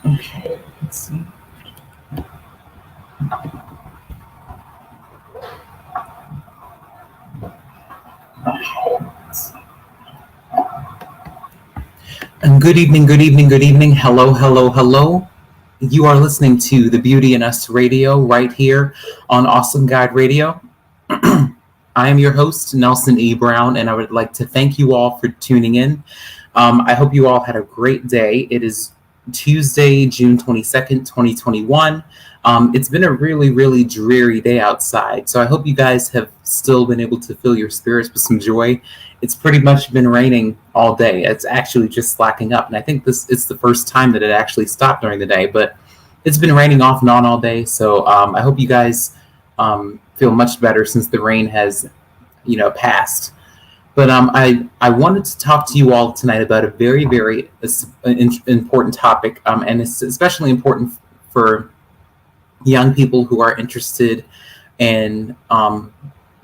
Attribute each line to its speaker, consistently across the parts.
Speaker 1: Okay, let's see. And good evening, good evening, good evening. Hello, hello, hello. You are listening to the Beauty in Us Radio right here on Awesome Guide Radio. I am your host, Nelson E. Brown, and I would like to thank you all for tuning in. I hope you all had a great day. It is Tuesday, June 22nd, 2021. It's been a really, really dreary day outside, so I hope you guys have still been able to fill your spirits with some joy. It's pretty much been raining all day. It's actually just slacking up, and I think it's the first time that it actually stopped during the day, but it's been raining off and on all day, so I hope you guys feel much better since the rain has, passed. But I wanted to talk to you all tonight about a very, very important topic, and it's especially important for young people who are interested in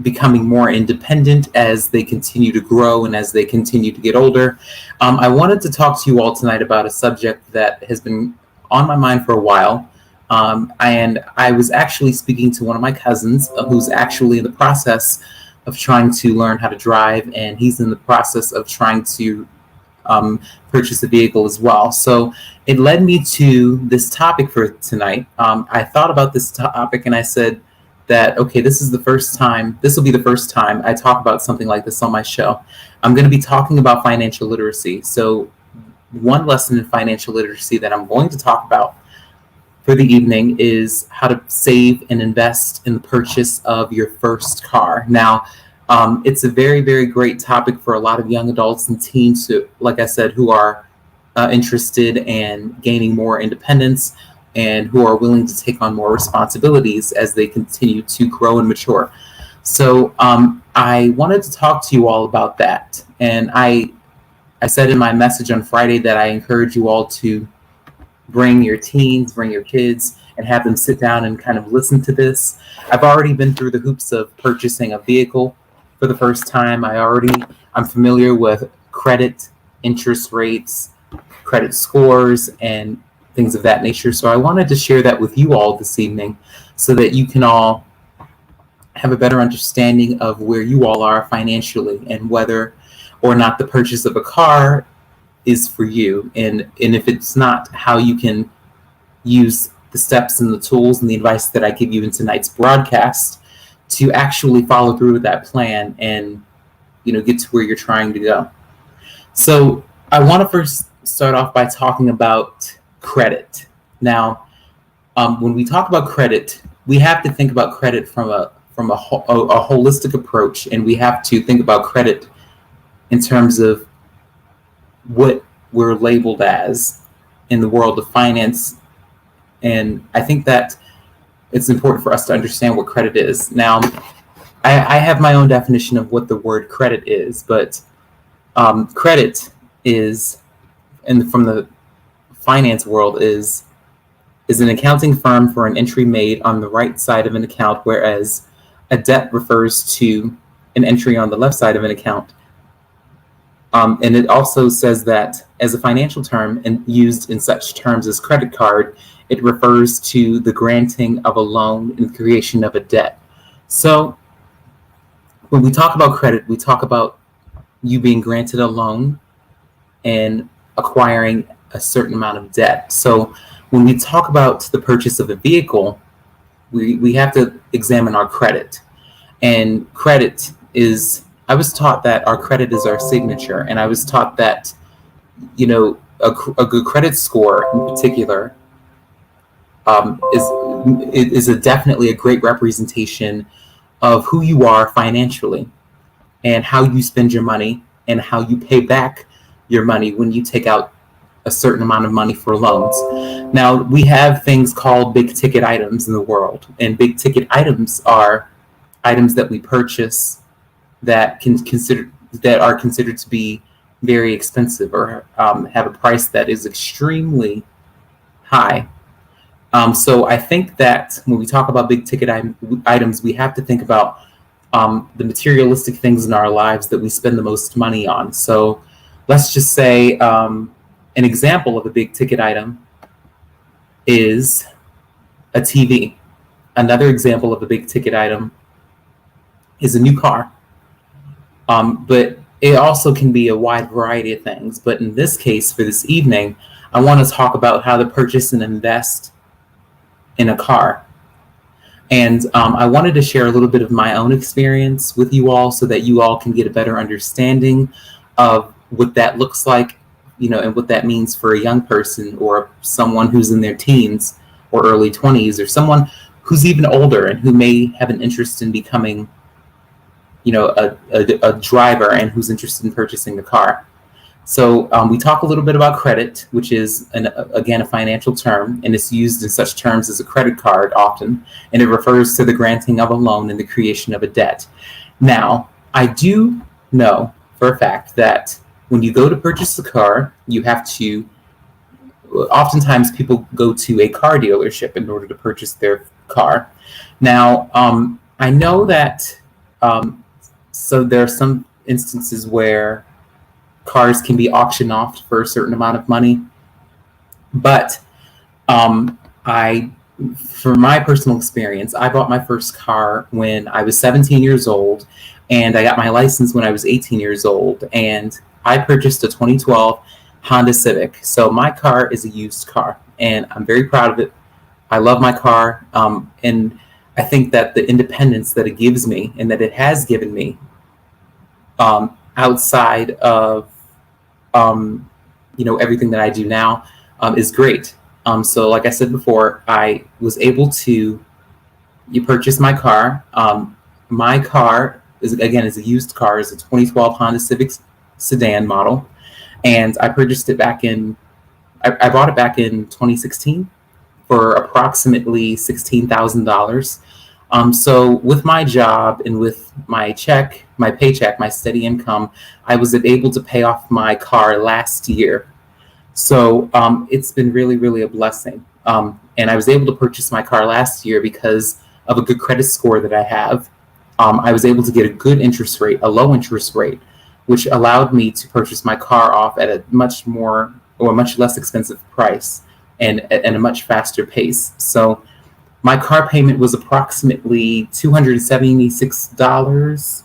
Speaker 1: becoming more independent as they continue to grow and as they continue to get older. I wanted to talk to you all tonight about a subject that has been on my mind for a while. And I was actually speaking to one of my cousins who's actually in the process of trying to learn how to drive, and he's in the process of trying to purchase a vehicle as well. So it led me to this topic for tonight. I thought about this topic and I said that, okay, this will be the first time I talk about something like this on my show. I'm going to be talking about financial literacy. So one lesson in financial literacy that I'm going to talk about for the evening is how to save and invest in the purchase of your first car. Now, it's a very, very great topic for a lot of young adults and teens who, like I said, who are interested in gaining more independence and who are willing to take on more responsibilities as they continue to grow and mature. So I wanted to talk to you all about that. And I said in my message on Friday that I encourage you all to bring your teens, bring your kids, and have them sit down and kind of listen to this. I've already been through the hoops of purchasing a vehicle for the first time. I'm familiar with credit, interest rates, credit scores, and things of that nature. So I wanted to share that with you all this evening so that you can all have a better understanding of where you all are financially and whether or not the purchase of a car is for you. And if it's not, how you can use the steps and the tools and the advice that I give you in tonight's broadcast to actually follow through with that plan and, get to where you're trying to go. So I want to first start off by talking about credit. Now, when we talk about credit, we have to think about credit from a holistic approach, and we have to think about credit in terms of what we're labeled as in the world of finance. And I think that it's important for us to understand what credit is. Now, I have my own definition of what the word credit is, but credit is, and from the finance world, is an accounting firm for an entry made on the right side of an account, whereas a debt refers to an entry on the left side of an account. And it also says that as a financial term and used in such terms as credit card, it refers to the granting of a loan and creation of a debt. So when we talk about credit, we talk about you being granted a loan and acquiring a certain amount of debt. So when we talk about the purchase of a vehicle, we have to examine our credit. And credit is, I was taught that our credit is our signature, and I was taught that, a good credit score in particular is definitely a great representation of who you are financially and how you spend your money and how you pay back your money when you take out a certain amount of money for loans. Now, we have things called big ticket items in the world, and big ticket items are items that we purchase that are considered to be very expensive or have a price that is extremely high. So I think that when we talk about big ticket items, we have to think about the materialistic things in our lives that we spend the most money on. So let's just say an example of a big ticket item is a TV. Another example of a big ticket item is a new car. But it also can be a wide variety of things. But in this case, for this evening, I want to talk about how to purchase and invest in a car. And I wanted to share a little bit of my own experience with you all so that you all can get a better understanding of what that looks like, and what that means for a young person or someone who's in their teens or early 20s, or someone who's even older and who may have an interest in becoming, a driver and who's interested in purchasing a car. So we talk a little bit about credit, which is, again, a financial term, and it's used in such terms as a credit card often, and it refers to the granting of a loan and the creation of a debt. Now, I do know for a fact that when you go to purchase a car, you have to, oftentimes people go to a car dealership in order to purchase their car. Now, I know that, so there are some instances where cars can be auctioned off for a certain amount of money. But for my personal experience, I bought my first car when I was 17 years old, and I got my license when I was 18 years old, and I purchased a 2012 Honda Civic. So my car is a used car, and I'm very proud of it. I love my car, and I think that the independence that it gives me and that it has given me outside of everything that I do now is great. So like I said before, I was able to purchase my car. My car is a used car, is a 2012 Honda Civic sedan model, and I purchased it I bought it back in 2016 for approximately $16,000. So with my job and with my paycheck, my steady income, I was able to pay off my car last year. So it's been really, really a blessing. And I was able to purchase my car last year because of a good credit score that I have. I was able to get a good interest rate, a low interest rate, which allowed me to purchase my car off at a much less expensive price and at a much faster pace. So my car payment was approximately $276,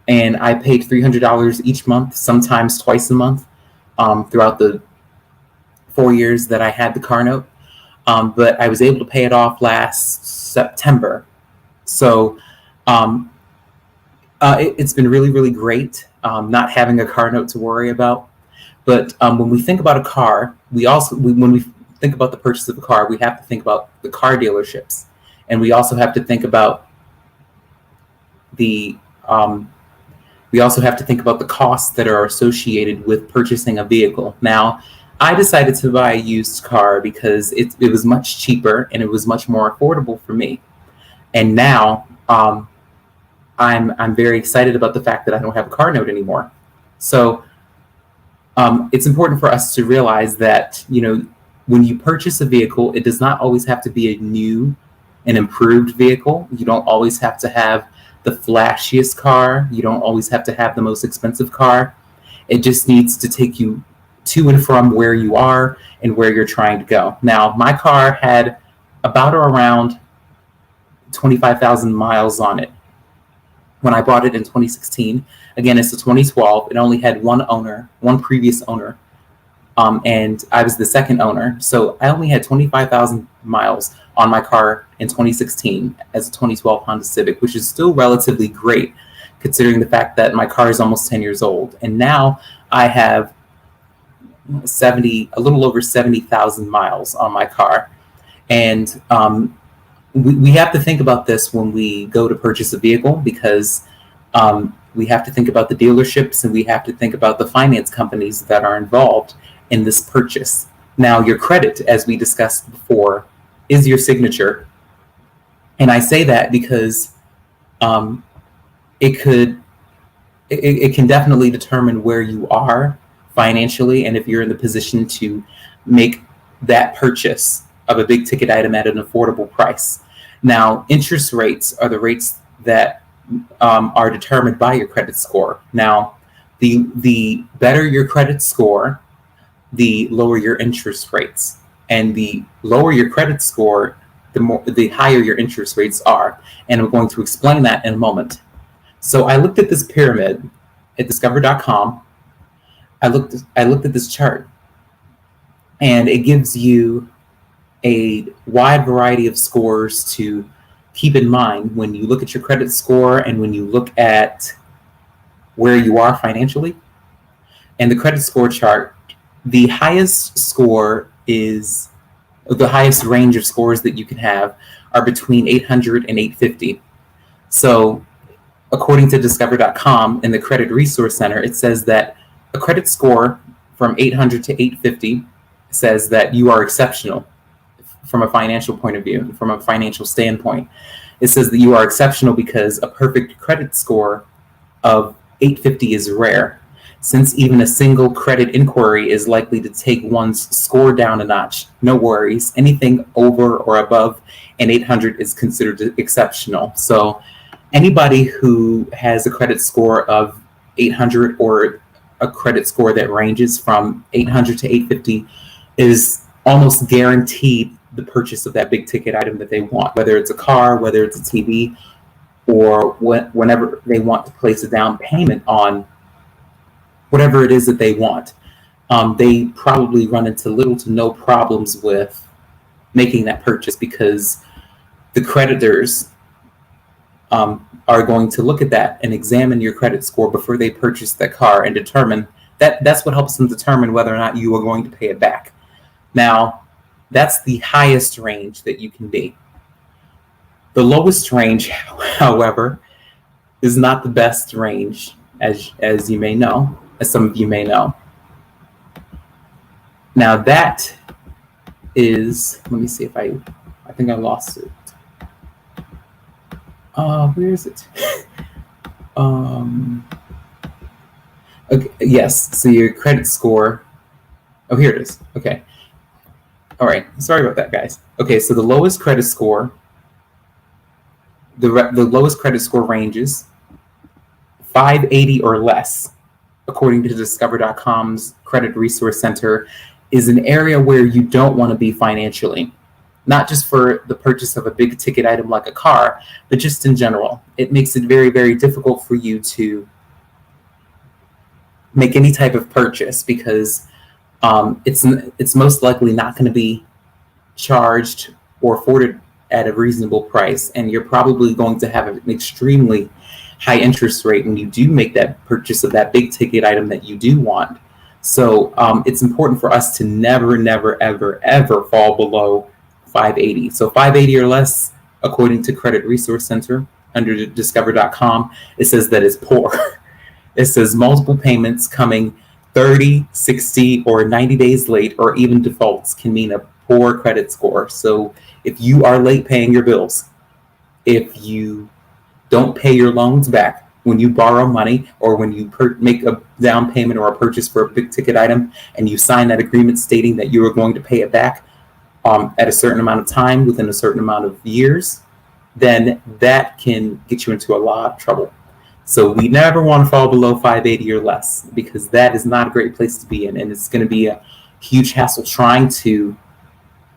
Speaker 1: and I paid $300 each month, sometimes twice a month, throughout the 4 years that I had the car note. But I was able to pay it off last September. So it's been really, really great not having a car note to worry about. But when we think about a car, when we think about the purchase of a car, we have to think about the car dealerships, and we also have to think about the costs that are associated with purchasing a vehicle. Now, I decided to buy a used car because it was much cheaper and it was much more affordable for me. And now I'm very excited about the fact that I don't have a car note anymore. So it's important for us to realize that, when you purchase a vehicle, it does not always have to be a new and improved vehicle. You don't always have to have the flashiest car. You don't always have to have the most expensive car. It just needs to take you to and from where you are and where you're trying to go. Now, my car had about or around 25,000 miles on it when I bought it in 2016. Again, it's a 2012. It only had one previous owner. And I was the second owner. So I only had 25,000 miles on my car in 2016 as a 2012 Honda Civic, which is still relatively great considering the fact that my car is almost 10 years old. And now I have a little over 70,000 miles on my car. And we have to think about this when we go to purchase a vehicle, because we have to think about the dealerships and we have to think about the finance companies that are involved in this purchase. Now, your credit, as we discussed before, is your signature. And I say that because it can definitely determine where you are financially and if you're in the position to make that purchase of a big ticket item at an affordable price. Now, interest rates are the rates that are determined by your credit score. Now, the better your credit score, the lower your interest rates. And the lower your credit score, the higher your interest rates are. And I'm going to explain that in a moment. So I looked at this pyramid at discover.com. I looked at this chart, and it gives you a wide variety of scores to keep in mind when you look at your credit score and when you look at where you are financially. And the credit score chart, the highest score is the highest range of scores that you can have are between 800 and 850. So according to discover.com in the Credit Resource Center, it says that a credit score from 800 to 850 says that you are exceptional from a financial point of view, from a financial standpoint. It says that you are exceptional because a perfect credit score of 850 is rare, since even a single credit inquiry is likely to take one's score down a notch. No worries. Anything over or above an 800 is considered exceptional. So anybody who has a credit score of 800 or a credit score that ranges from 800 to 850 is almost guaranteed the purchase of that big ticket item that they want, whether it's a car, whether it's a TV, or whenever they want to place a down payment on whatever it is that they want. They probably run into little to no problems with making that purchase because the creditors are going to look at that and examine your credit score before they purchase that car and determine that's what helps them determine whether or not you are going to pay it back. Now, that's the highest range that you can be. The lowest range, however, is not the best range, as you may know, as some of you may know. Now that is, let me see if I think I lost it. Where is it? Okay, yes, so your credit score, oh, here it is, okay. All right, sorry about that, guys. Okay, so the lowest credit score, the lowest credit score ranges 580 or less, according to Discover.com's Credit Resource Center, is an area where you don't want to be financially. Not just for the purchase of a big ticket item like a car, but just in general. It makes it very, very difficult for you to make any type of purchase because it's most likely not going to be charged or afforded at a reasonable price, and you're probably going to have an extremely high interest rate when you do make that purchase of that big ticket item that you do want. So it's important for us to never, never, ever, ever fall below 580. So 580 or less, according to Credit Resource Center under Discover.com, it says that it's poor. It says multiple payments coming 30, 60, or 90 days late, or even defaults can mean a poor credit score. So if you are late paying your bills, if you don't pay your loans back when you borrow money, or when you make a down payment or a purchase for a big ticket item, and you sign that agreement stating that you are going to pay it back at a certain amount of time within a certain amount of years, then that can get you into a lot of trouble. So we never want to fall below 580 or less, because that is not a great place to be in, and it's going to be a huge hassle trying to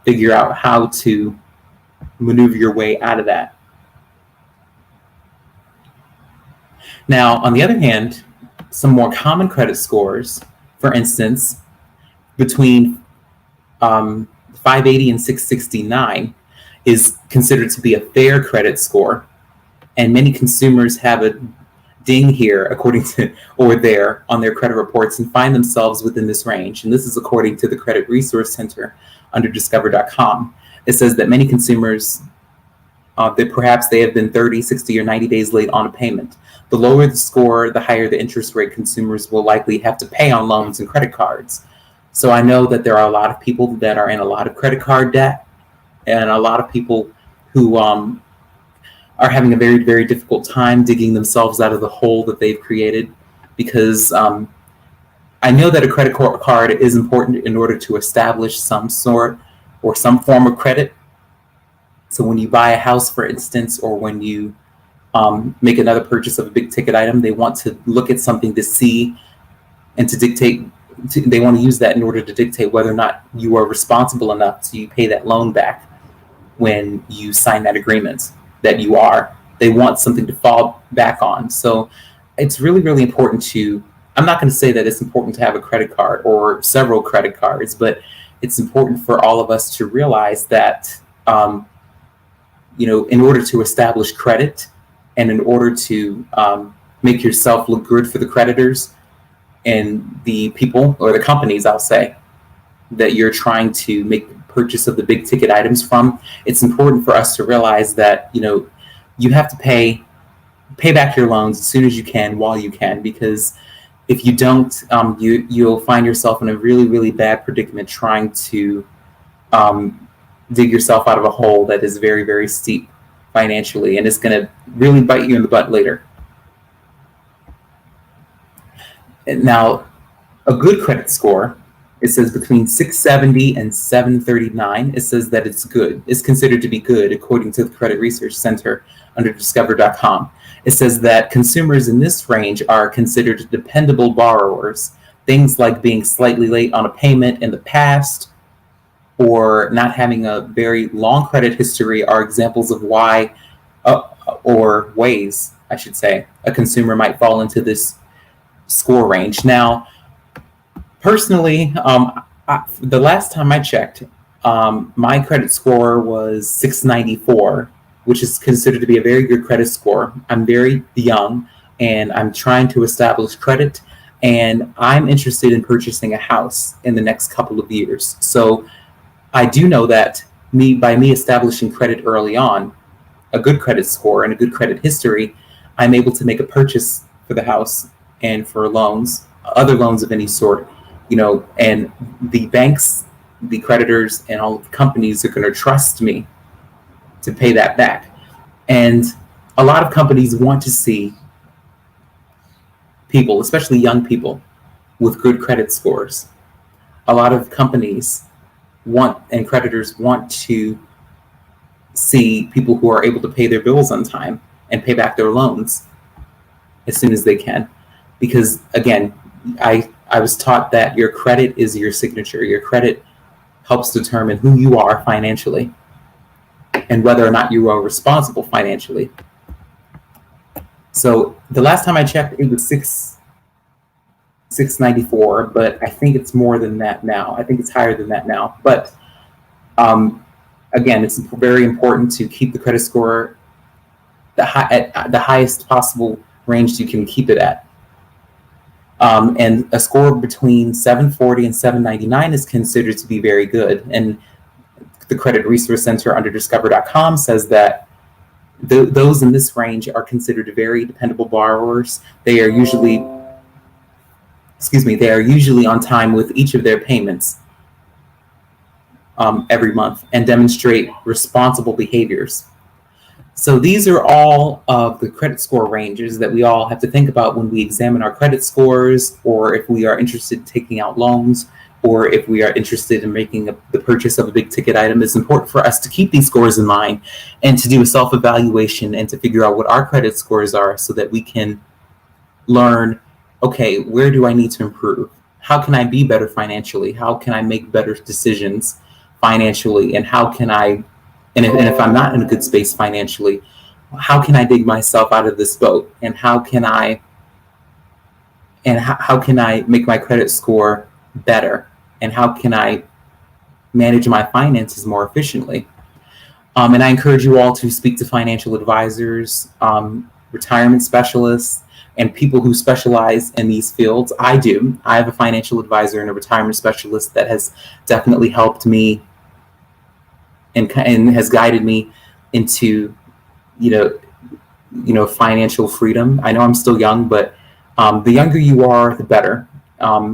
Speaker 1: figure out how to maneuver your way out of that. Now, on the other hand, some more common credit scores, for instance, between 580 and 669 is considered to be a fair credit score, and many consumers have a ding here according to or there on their credit reports and find themselves within this range. And this is according to the Credit Resource Center under Discover.com. It says that many consumers, that perhaps they have been 30, 60, or 90 days late on a payment. The lower the score, the higher the interest rate consumers will likely have to pay on loans and credit cards. So I know that there are a lot of people that are in a lot of credit card debt, and a lot of people who are having a very, very difficult time digging themselves out of the hole that they've created, because I know that a credit card is important in order to establish some sort or some form of credit. So when you buy a house, for instance, or when you make another purchase of a big ticket item, they want to look at something to see and to dictate they want to use that in order to dictate whether or not you are responsible enough to pay that loan back when you sign that agreement that you are. They want something to fall back on. So it's really, really important to, I'm not going to say that it's important to have a credit card or several credit cards, but it's important for all of us to realize that, in order to establish credit and in order to make yourself look good for the creditors and the people or the companies, I'll say, that you're trying to make the purchase of the big ticket items from, it's important for us to realize that, you have to pay back your loans as soon as you can, while you can, because if you don't, you'll find yourself in a really, really bad predicament trying to dig yourself out of a hole that is very, very steep financially, and it's going to really bite you in the butt later. And now, a good credit score, it says between 670 and 739. It says that it's good. It's considered to be good, according to the Credit Research Center under Discover.com. It says that consumers in this range are considered dependable borrowers. Things like being slightly late on a payment in the past or not having a very long credit history are examples of why, or ways, I should say, a consumer might fall into this score range. Now, personally, the last time I checked, my credit score was 694, which is considered to be a very good credit score. I'm very young, and I'm trying to establish credit, and I'm interested in purchasing a house in the next couple of years. So I do know that by me establishing credit early on, a good credit score and a good credit history, I'm able to make a purchase for the house and for loans, other loans of any sort, and the banks, the creditors, and all of the companies are going to trust me to pay that back. And a lot of companies want to see people, especially young people, with good credit scores. A lot of companies and creditors want to see people who are able to pay their bills on time and pay back their loans as soon as they can. Because again, I was taught that your credit is your signature. Your credit helps determine who you are financially and whether or not you are responsible financially. So the last time I checked, it was 694, but I think it's more than that now. I think it's higher than that now. But again, it's very important to keep the credit score at the highest possible range you can keep it at. And a score between 740 and 799 is considered to be very good. And the Credit Research Center under Discover.com says that those in this range are considered very dependable borrowers. They are usually on time with each of their payments every month and demonstrate responsible behaviors. So these are all of the credit score ranges that we all have to think about when we examine our credit scores, or if we are interested in taking out loans, or if we are interested in making the purchase of a big ticket item. It's important for us to keep these scores in mind and to do a self-evaluation and to figure out what our credit scores are so that we can learn, okay, where do I need to improve? How can I be better financially? How can I make better decisions financially? And how can I, and if I'm not in a good space financially, how can I dig myself out of this boat? And how can I make my credit score better? And how can I manage my finances more efficiently? And I encourage you all to speak to financial advisors, retirement specialists, and people who specialize in these fields. I do. I have a financial advisor and a retirement specialist that has definitely helped me and has guided me into, financial freedom. I know I'm still young, but the younger you are, the better.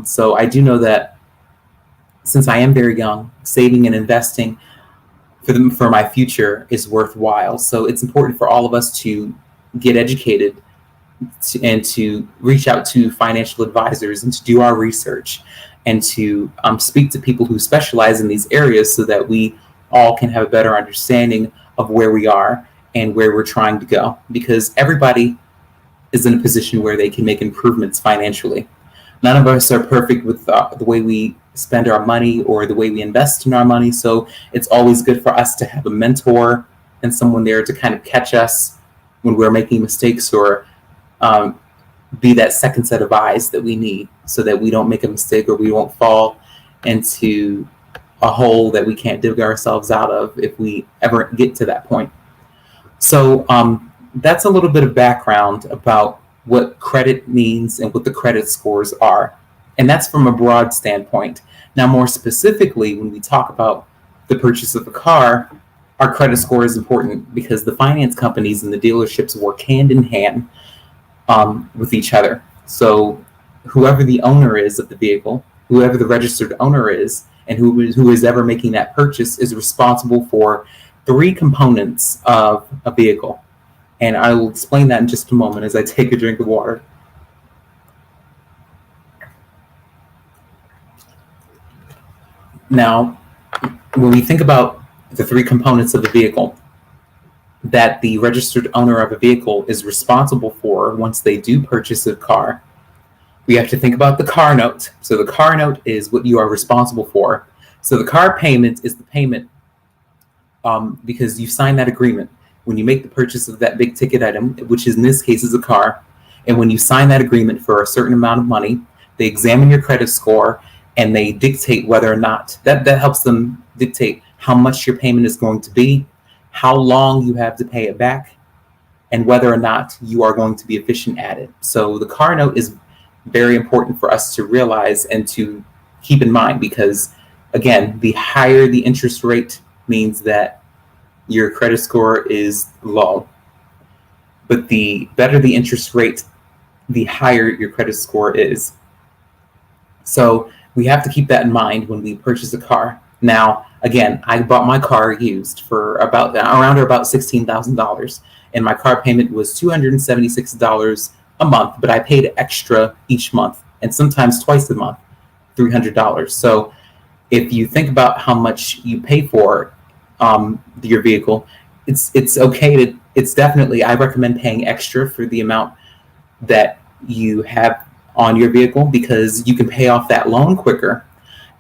Speaker 1: So I do know that since I am very young, saving and investing for my future is worthwhile. So it's important for all of us to get educated and to reach out to financial advisors and to do our research and to speak to people who specialize in these areas so that we all can have a better understanding of where we are and where we're trying to go, because everybody is in a position where they can make improvements financially. None of us are perfect with the way we spend our money or the way we invest in our money. So it's always good for us to have a mentor and someone there to kind of catch us when we're making mistakes, or um, be that second set of eyes that we need so that we don't make a mistake or we won't fall into a hole that we can't dig ourselves out of if we ever get to that point. So that's a little bit of background about what credit means and what the credit scores are. And that's from a broad standpoint. Now, more specifically, when we talk about the purchase of a car, our credit score is important because the finance companies and the dealerships work hand in hand with each other. So whoever the owner is of the vehicle, whoever the registered owner is, and who is ever making that purchase is responsible for three components of a vehicle. And I will explain that in just a moment as I take a drink of water. Now, when we think about the three components of the vehicle that the registered owner of a vehicle is responsible for once they do purchase a car, we have to think about the car note. So the car note is what you are responsible for. So the car payment is the payment because you sign that agreement when you make the purchase of that big ticket item, which in this case is a car. And when you sign that agreement for a certain amount of money, they examine your credit score and they dictate whether or not that helps them dictate how much your payment is going to be, how long you have to pay it back, and whether or not you are going to be efficient at it. So the car note is very important for us to realize and to keep in mind because, again, the higher the interest rate means that your credit score is low. But the better the interest rate, the higher your credit score is. So we have to keep that in mind when we purchase a car. Now, again, I bought my car used for around $16,000, and my car payment was $276 a month, but I paid extra each month, and sometimes twice a month, $300. So if you think about how much you pay for your vehicle, it's okay it's definitely, I recommend paying extra for the amount that you have on your vehicle because you can pay off that loan quicker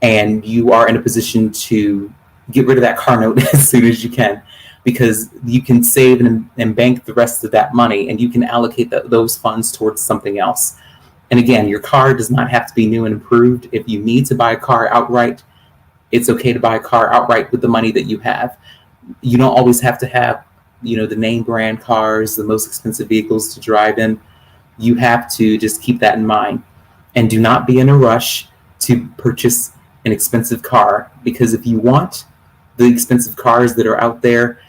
Speaker 1: and you are in a position to get rid of that car note as soon as you can, because you can save and bank the rest of that money and you can allocate those funds towards something else. And again, your car does not have to be new and improved. If you need to buy a car outright, it's okay to buy a car outright with the money that you have. You don't always have to have, the name brand cars, the most expensive vehicles to drive in. You have to just keep that in mind and do not be in a rush to purchase an expensive car, because if you want the expensive cars that are out there,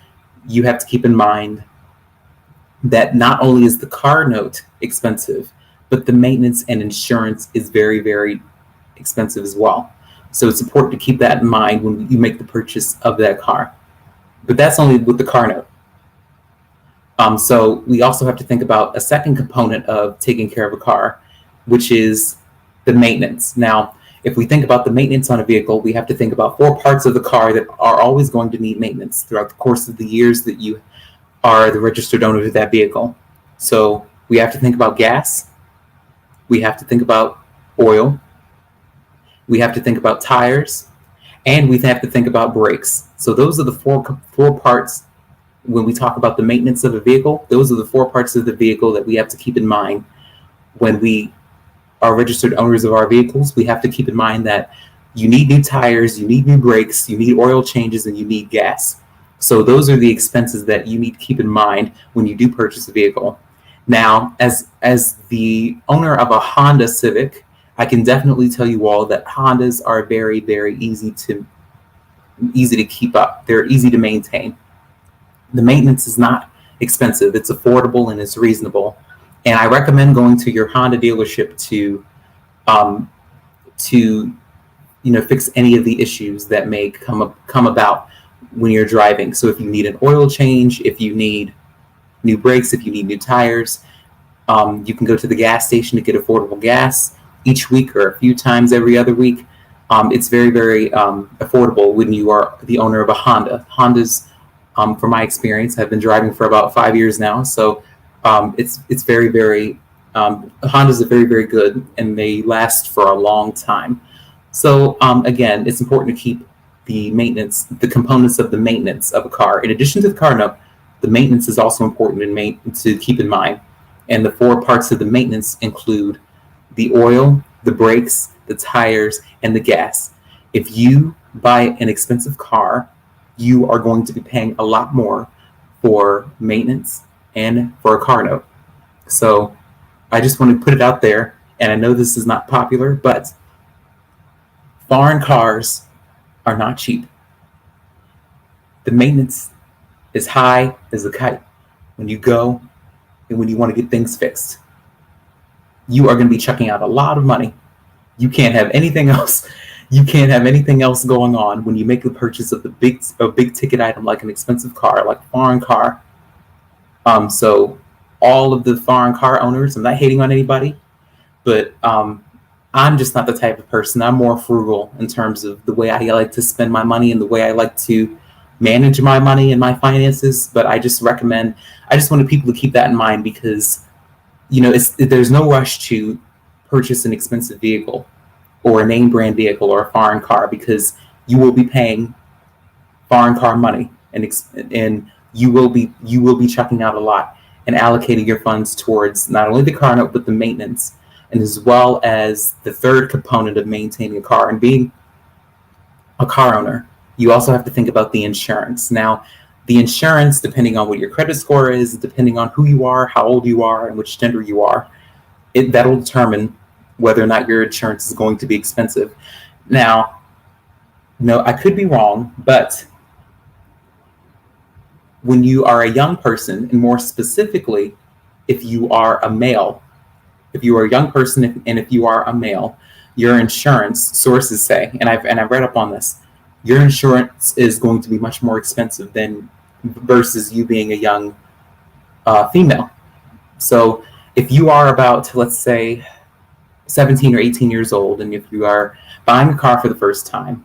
Speaker 1: you have to keep in mind that not only is the car note expensive, but the maintenance and insurance is very, very expensive as well. So it's important to keep that in mind when you make the purchase of that car. But that's only with the car note. So we also have to think about a second component of taking care of a car, which is the maintenance. Now, if we think about the maintenance on a vehicle, we have to think about 4 parts of the car that are always going to need maintenance throughout the course of the years that you are the registered owner of that vehicle. So we have to think about gas. We have to think about oil. We have to think about tires, and we have to think about brakes. So those are the four parts when we talk about the maintenance of a vehicle. Those are the 4 parts of the vehicle that we have to keep in mind when we are registered owners of our vehicles. We have to keep in mind that you need new tires, you need new brakes, you need oil changes, and you need gas. So those are the expenses that you need to keep in mind when you do purchase a vehicle. Now, as the owner of a Honda Civic, I can definitely tell you all that Hondas are very, very easy to keep up. They're easy to maintain. The maintenance is not expensive. It's affordable and it's reasonable. And I recommend going to your Honda dealership to fix any of the issues that may come about when you're driving. So if you need an oil change, if you need new brakes, if you need new tires, you can go to the gas station to get affordable gas each week or a few times every other week. It's very, very affordable when you are the owner of a Honda. Hondas, from my experience, have been driving for about 5 years now. So it's very, very Hondas are very, very good, and they last for a long time. So again, it's important to keep the components of the maintenance of a car. In addition to the car note, the maintenance is also important to keep in mind. And the four parts of the maintenance include the oil, the brakes, the tires, and the gas. If you buy an expensive car, you are going to be paying a lot more for maintenance and for a car note. So I just want to put it out there, and I know this is not popular, but foreign cars are not cheap. The maintenance is high as a kite when you go and when you want to get things fixed. You are going to be chucking out a lot of money. You can't have anything else. You can't have anything else going on when you make the purchase of a big ticket item like an expensive car, like a foreign car. So all of the foreign car owners, I'm not hating on anybody, but I'm just not the type of person. I'm more frugal in terms of the way I like to spend my money and the way I like to manage my money and my finances. But I just wanted people to keep that in mind because, there's no rush to purchase an expensive vehicle or a name brand vehicle or a foreign car because you will be paying foreign car money and you will be chucking out a lot and allocating your funds towards not only the car note but the maintenance, and as well as the third component of maintaining a car and being a car owner. You also have to think about the insurance. Now, the insurance, depending on what your credit score is, depending on who you are, how old you are, and which gender you are, that'll determine whether or not your insurance is going to be expensive. Now, no, I could be wrong, but when you are a young person, and more specifically, if you are a male, if you are a young person and if you are a male, your insurance, sources say, and I've read up on this, your insurance is going to be much more expensive versus you being a young female. So if you are about, let's say, 17 or 18 years old, and if you are buying a car for the first time,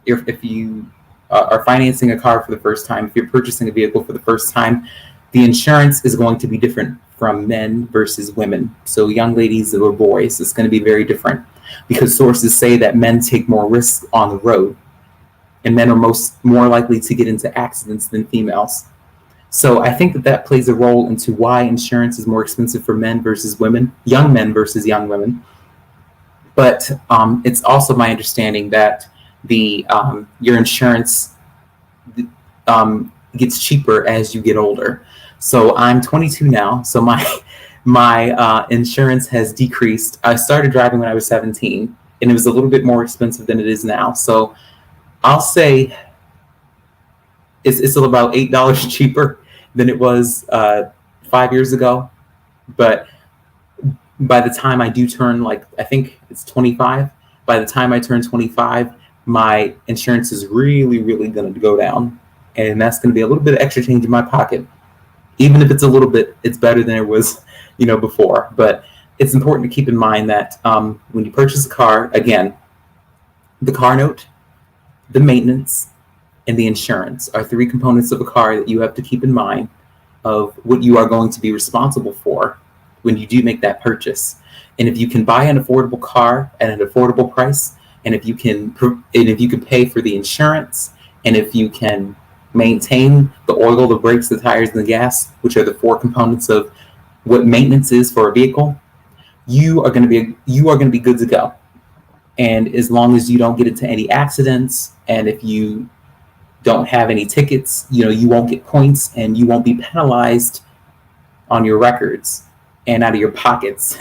Speaker 1: if you are financing a car for the first time, if you're purchasing a vehicle for the first time, the insurance is going to be different from men versus women. So young ladies or boys, it's going to be very different because sources say that men take more risks on the road and men are more likely to get into accidents than females. So I think that plays a role into why insurance is more expensive for men versus women, young men versus young women. But it's also my understanding that your insurance gets cheaper as you get older. So I'm 22 now. So my insurance has decreased. I started driving when I was 17, and it was a little bit more expensive than it is now. So I'll say it's about $8 cheaper than it was 5 years ago. But by the time I do turn, I think it's 25, by the time I turn 25, my insurance is really, really going to go down. And that's going to be a little bit of extra change in my pocket. Even if it's a little bit, it's better than it was, before. But it's important to keep in mind that when you purchase a car, again, the car note, the maintenance, and the insurance are three components of a car that you have to keep in mind of what you are going to be responsible for when you do make that purchase. And if you can buy an affordable car at an affordable price, and if you can pay for the insurance, and if you can maintain the oil, the brakes, the tires, and the gas, which are the four components of what maintenance is for a vehicle, you are going to be good to go. And as long as you don't get into any accidents, and if you don't have any tickets, you won't get points, and you won't be penalized on your records and out of your pockets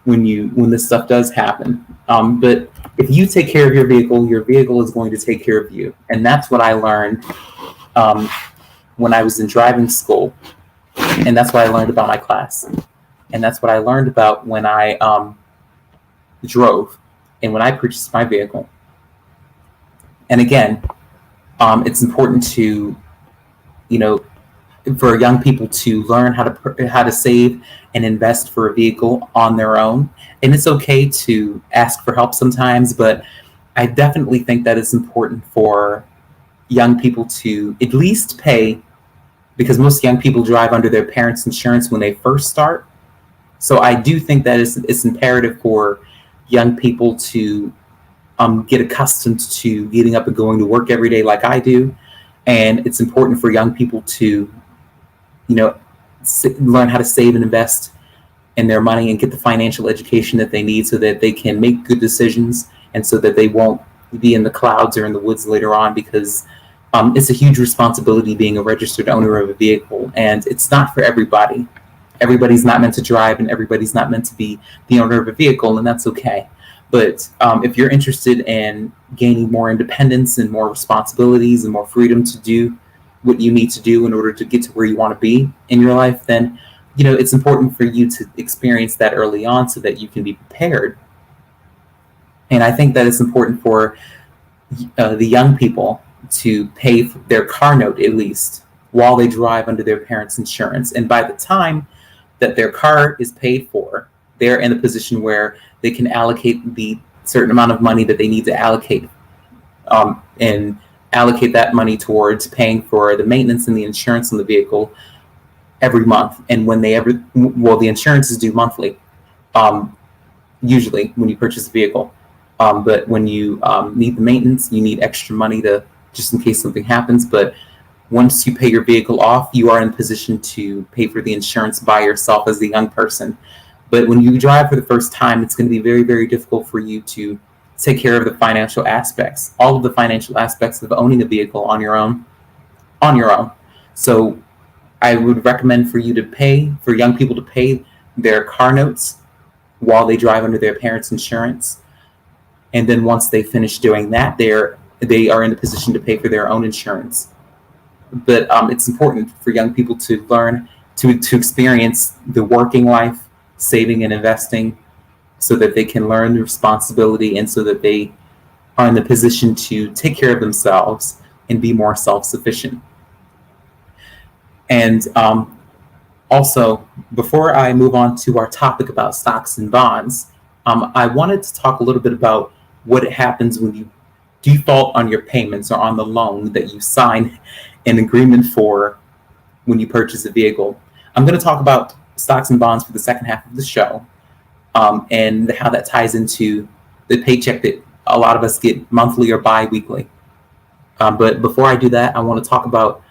Speaker 1: when this stuff does happen. But if you take care of your vehicle is going to take care of you. And that's what I learned when I was in driving school. And that's what I learned about my class. And that's what I learned about when I drove and when I purchased my vehicle. And again, it's important to, for young people to learn how to save and invest for a vehicle on their own. And it's okay to ask for help sometimes, but I definitely think that it's important for young people to at least pay, because most young people drive under their parents' insurance when they first start. So I do think that it's imperative for young people to get accustomed to getting up and going to work every day like I do. And it's important for young people to, learn how to save and invest in their money and get the financial education that they need so that they can make good decisions and so that they won't be in the clouds or in the woods later on, because it's a huge responsibility being a registered owner of a vehicle, and it's not for everybody. Everybody's not meant to drive, and everybody's not meant to be the owner of a vehicle, and that's okay. But if you're interested in gaining more independence and more responsibilities and more freedom to do what you need to do in order to get to where you want to be in your life, then it's important for you to experience that early on so that you can be prepared. And I think that it's important for the young people to pay their car note at least while they drive under their parents' insurance. And by the time that their car is paid for, they're in a position where they can allocate the certain amount of money that they need to allocate, and allocate that money towards paying for the maintenance and the insurance on the vehicle every month. And when the insurance is due monthly, usually when you purchase a vehicle. But when you need the maintenance, you need extra money to just in case something happens. But once you pay your vehicle off, you are in a position to pay for the insurance by yourself as a young person. But when you drive for the first time, it's going to be very, very difficult for you to take care of the financial aspects, all of the financial aspects of owning a vehicle on your own. So I would recommend for young people to pay their car notes while they drive under their parents' insurance. And then once they finish doing that, they are in a position to pay for their own insurance. But it's important for young people to learn to experience the working life, saving and investing, so that they can learn the responsibility and so that they are in the position to take care of themselves and be more self-sufficient. And also, before I move on to our topic about stocks and bonds, I wanted to talk a little bit about what happens when you default on your payments or on the loan that you sign an agreement for when you purchase a vehicle. I'm going to talk about stocks and bonds for the second half of the show, and how that ties into the paycheck that a lot of us get monthly or bi-weekly. But before I do that, I want to talk about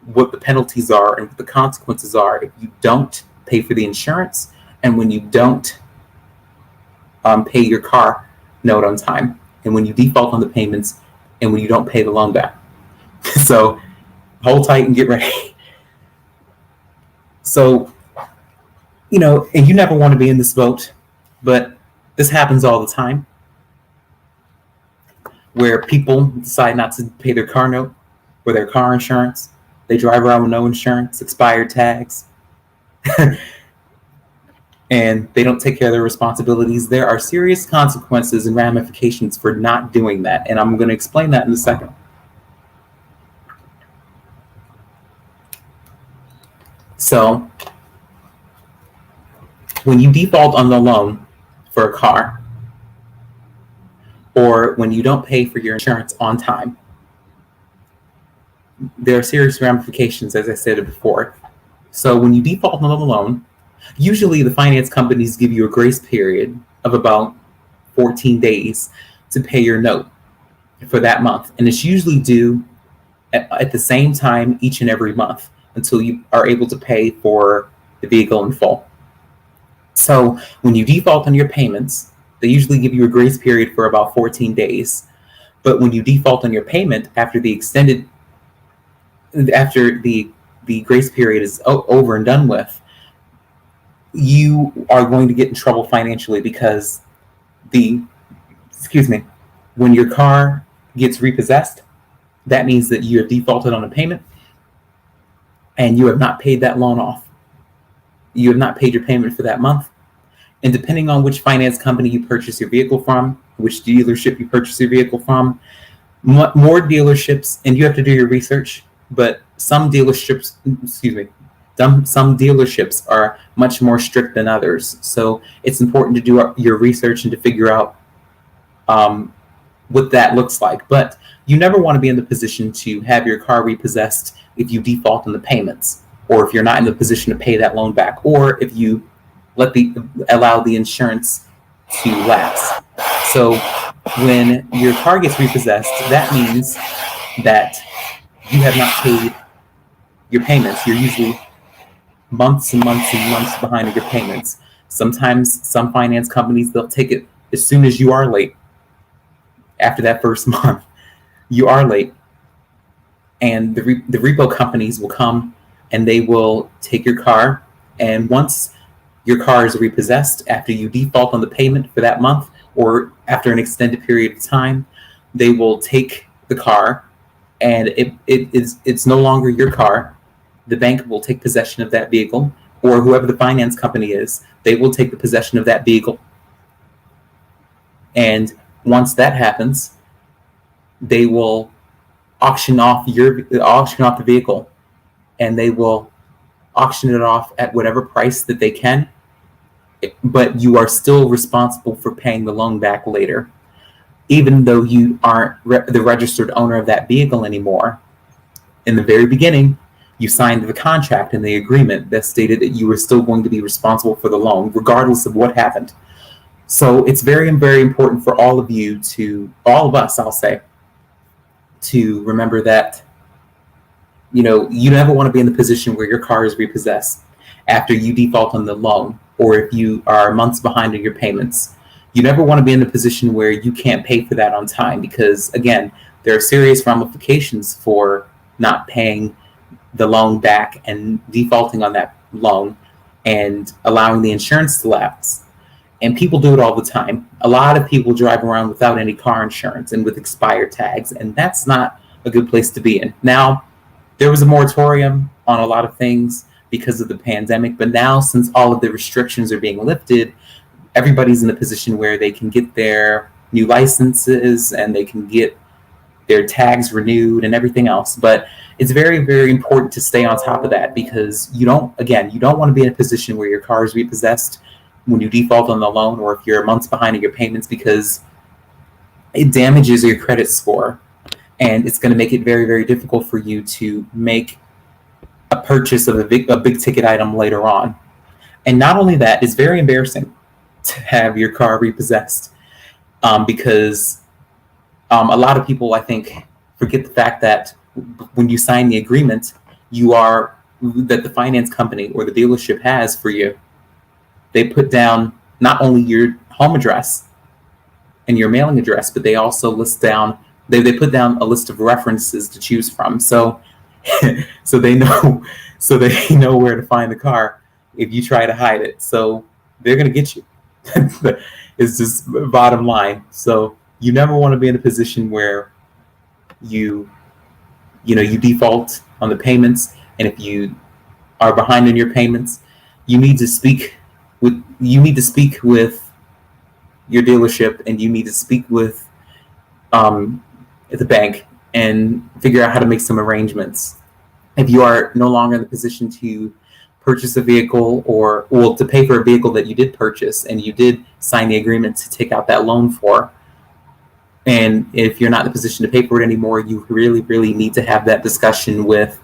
Speaker 1: what the penalties are and what the consequences are if you don't pay for the insurance and when you don't pay your car note on time, and when you default on the payments and when you don't pay the loan back. So hold tight and get ready. So, and you never want to be in this boat, but this happens all the time, where people decide not to pay their car note or their car insurance. They drive around with no insurance, expired tags, and they don't take care of their responsibilities. There are serious consequences and ramifications for not doing that, and I'm going to explain that in a second. So, when you default on the loan for a car, or when you don't pay for your insurance on time, there are serious ramifications, as I said before. So when you default on the loan, usually the finance companies give you a grace period of about 14 days to pay your note for that month. And it's usually due at the same time each and every month until you are able to pay for the vehicle in full. So when you default on your payments, they usually give you a grace period for about 14 days. But when you default on your payment after the grace period is over and done with, you are going to get in trouble financially, because when your car gets repossessed, that means that you have defaulted on a payment and you have not paid that loan off. You have not paid your payment for that month. And depending on which finance company you purchase your vehicle from, which dealership you purchase your vehicle from, more dealerships, and you have to do your research, but some dealerships are much more strict than others. So it's important to do your research and to figure out what that looks like. But you never want to be in the position to have your car repossessed if you default on the payments, or if you're not in the position to pay that loan back, or if you allow the insurance to lapse. So when your car gets repossessed, that means that you have not paid your payments. You're usually months and months and months behind in your payments. Sometimes some finance companies, they'll take it as soon as you are late. After that first month, you are late. And the repo companies will come and they will take your car. And once your car is repossessed, after you default on the payment for that month or after an extended period of time, they will take the car and it's no longer your car. The bank will take possession of that vehicle, or whoever the finance company is, they will take the possession of that vehicle. And once that happens, they will auction off the vehicle, and they will auction it off at whatever price that they can. But you are still responsible for paying the loan back later, even though you aren't the registered owner of that vehicle anymore. In the very beginning, you signed the contract and the agreement that stated that you were still going to be responsible for the loan, regardless of what happened. So it's very, very important for all of us, I'll say, to remember that, you never want to be in the position where your car is repossessed after you default on the loan, or if you are months behind in your payments. You never want to be in a position where you can't pay for that on time, because, again, there are serious ramifications for not paying the loan back and defaulting on that loan and allowing the insurance to lapse. And people do it all the time. A lot of people drive around without any car insurance and with expired tags, and that's not a good place to be in. Now, there was a moratorium on a lot of things because of the pandemic, but now, since all of the restrictions are being lifted, everybody's in a position where they can get their new licenses and they can get their tags renewed and everything else. But it's very, very important to stay on top of that, because you don't want to be in a position where your car is repossessed when you default on the loan, or if you're months behind in your payments, because it damages your credit score, and it's going to make it very, very difficult for you to make a purchase of a big ticket item later on. And not only that, it's very embarrassing to have your car repossessed, because a lot of people, I think, forget the fact that when you sign the agreement, that the finance company or the dealership has for you, they put down not only your home address and your mailing address, but they also list down, they put down a list of references to choose from. So they know where to find the car if you try to hide it. So they're going to get you. It's just bottom line. So you never want to be in a position where you default on the payments, and if you are behind in your payments, you need to speak with your dealership, and you need to speak with the bank and figure out how to make some arrangements. If you are no longer in the position to purchase a vehicle, or to pay for a vehicle that you did purchase and you did sign the agreement to take out that loan for, and if you're not in a position to pay for it anymore, you really, really need to have that discussion with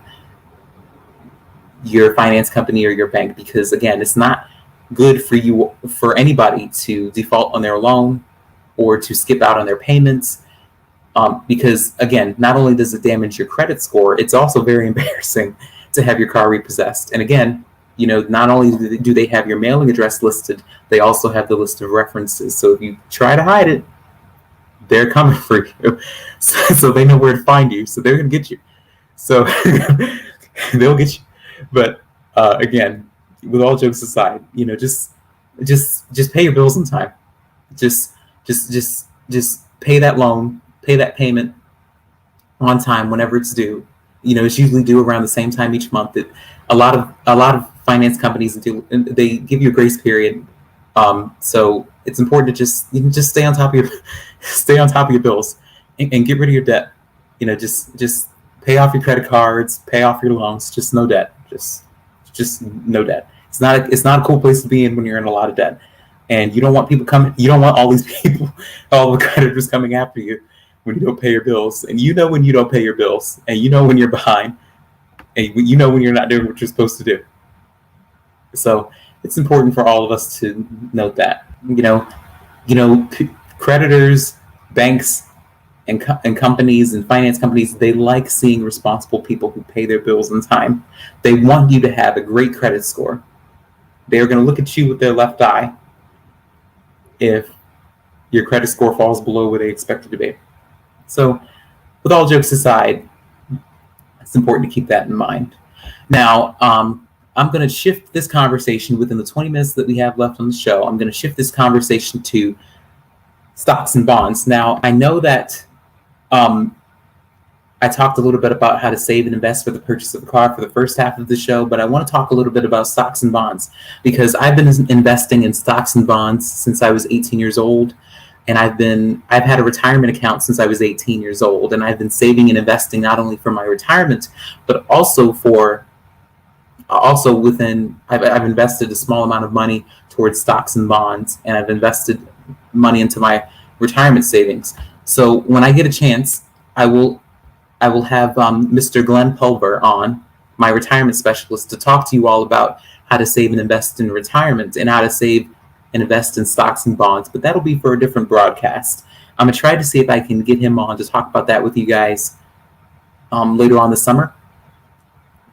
Speaker 1: your finance company or your bank, because, again, it's not good for anybody to default on their loan or to skip out on their payments, because, again, not only does it damage your credit score, it's also very embarrassing to have your car repossessed. And again, not only do they have your mailing address listed, they also have the list of references. So if you try to hide it, they're coming for you. So they know where to find you. So they're going to get you. So they'll get you. But again, with all jokes aside, just pay your bills in time. Just pay that loan, pay that payment on time whenever it's due. It's usually due around the same time each month. A lot of finance companies they give you a grace period. So it's important to just stay on top of your bills and get rid of your debt. Just pay off your credit cards, pay off your loans. Just no debt. Just no debt. It's not a cool place to be in when you're in a lot of debt, and you don't want people coming. You don't want all these people, all the creditors coming after you when you don't pay your bills. And when you don't pay your bills, and when you're behind, and when you're not doing what you're supposed to do. So it's important for all of us to note that. Creditors, banks, and companies and finance companies, they like seeing responsible people who pay their bills on time. They want you to have a great credit score. They're going to look at you with their left eye if your credit score falls below where they expect it to be. So, with all jokes aside, it's important to keep that in mind. Now, I'm going to shift this conversation within the 20 minutes that we have left on the show. I'm going to shift this conversation to stocks and bonds. Now, I know that I talked a little bit about how to save and invest for the purchase of a car for the first half of the show, but I want to talk a little bit about stocks and bonds because I've been investing in stocks and bonds since I was 18 years old. And I've had a retirement account since I was 18 years old, and I've been saving and investing not only for my retirement, but also I've invested a small amount of money towards stocks and bonds, and I've invested money into my retirement savings. So when I get a chance, I will have Mr. Glenn Pulver on, my retirement specialist, to talk to you all about how to save and invest in retirement and how to save and invest in stocks and bonds, but that'll be for a different broadcast. I'm going to try to see if I can get him on to talk about that with you guys later on this summer.